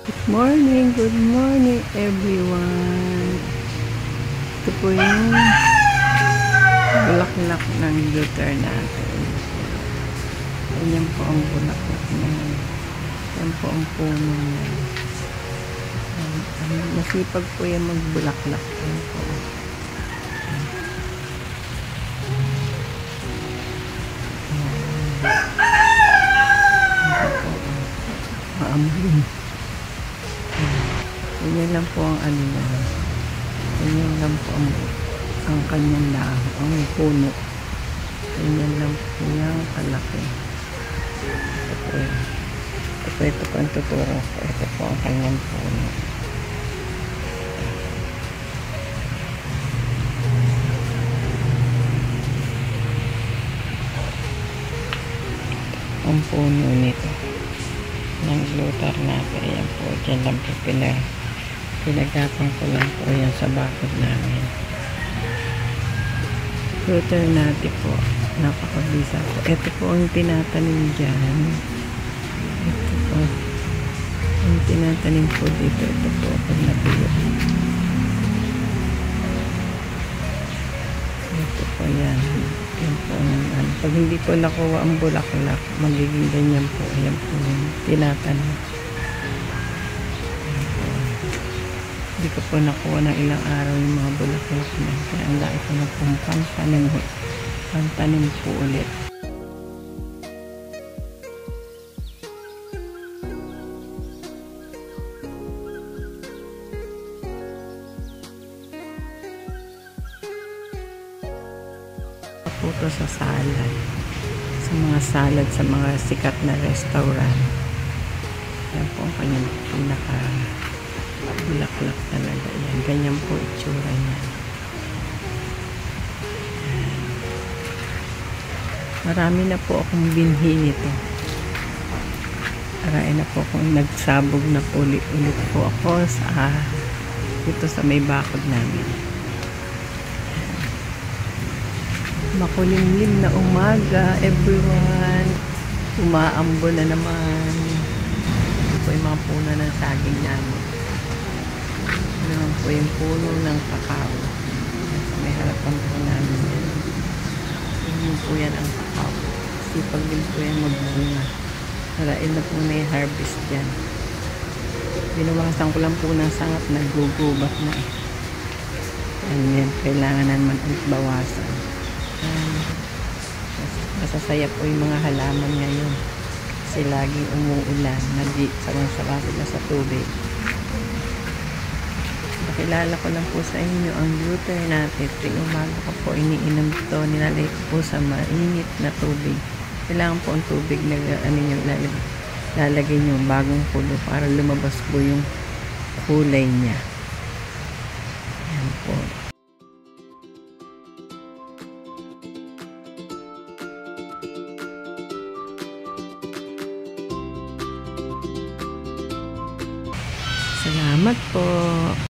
Good morning everyone. Ito po yung bulaklak ng luter natin. Ayan po ang bulaklak na yan. Ayan po ang puno niya. Masipag po yan magbulaklak. Ayan po. Maamoy. Ganyan lang po ang ano niya. Ganyan lang po ang kanyang dahon, ang puno. Ganyan lang po yung kalaki. Ito po ang tuturo ko. Ito po ang kanyang puno. Ang puno nito ng luter natin. Ayan po. Diyan lang po pinagapang ko lang po yan sa bakod namin. Luter natin po. Napakabisa po. Ito po ang tinatanim dyan. Ito po. Ang tinatanim po dito. Ito po. Pag natuyo. Ito po yan. Yan po. Pag hindi po nakuha ang bulaklak, magiging ganyan po. Yan po yung tinatanim. Hindi ko po nakuha ng ilang araw yung mga bulaklak na. Kaya ang laki ko na pong pantanim po ulit. Po to sa salad. Sa mga salad, sa mga sikat na restaurant. Yan po ang kanyang pinaka bulaklak talaga yan. Ganyan po itsura niya. Marami na po akong binhi nito. Marami na po akong nagsabog na ulit po ako dito sa may bakod namin. Makulimlim na umaga everyone. Umaambo na naman. Ito po yung mga puno ng saging namin. Naman po yung puno ng kakao. May harapan po namin yan. Yun po yan ang kakao. Sipag din po yan magbunga. Harain na po na yung harvest dyan. Binawasan ko lang po ng sangat. Naggugubat na eh. Yan, kailangan naman ulit bawasan. Masasaya po yung mga halaman ngayon. Kasi laging umuulan. Sawa sila sa tubig. Pakilala ko lang po sa inyo ang luter natin. Tuwing umaga ko po iniinom ito. Nilalagay ko po sa mainit na tubig. Kailangan po ang tubig na lalagay nyo bagong kulo para lumabas po yung kulay niya. Ayan po. Salamat po.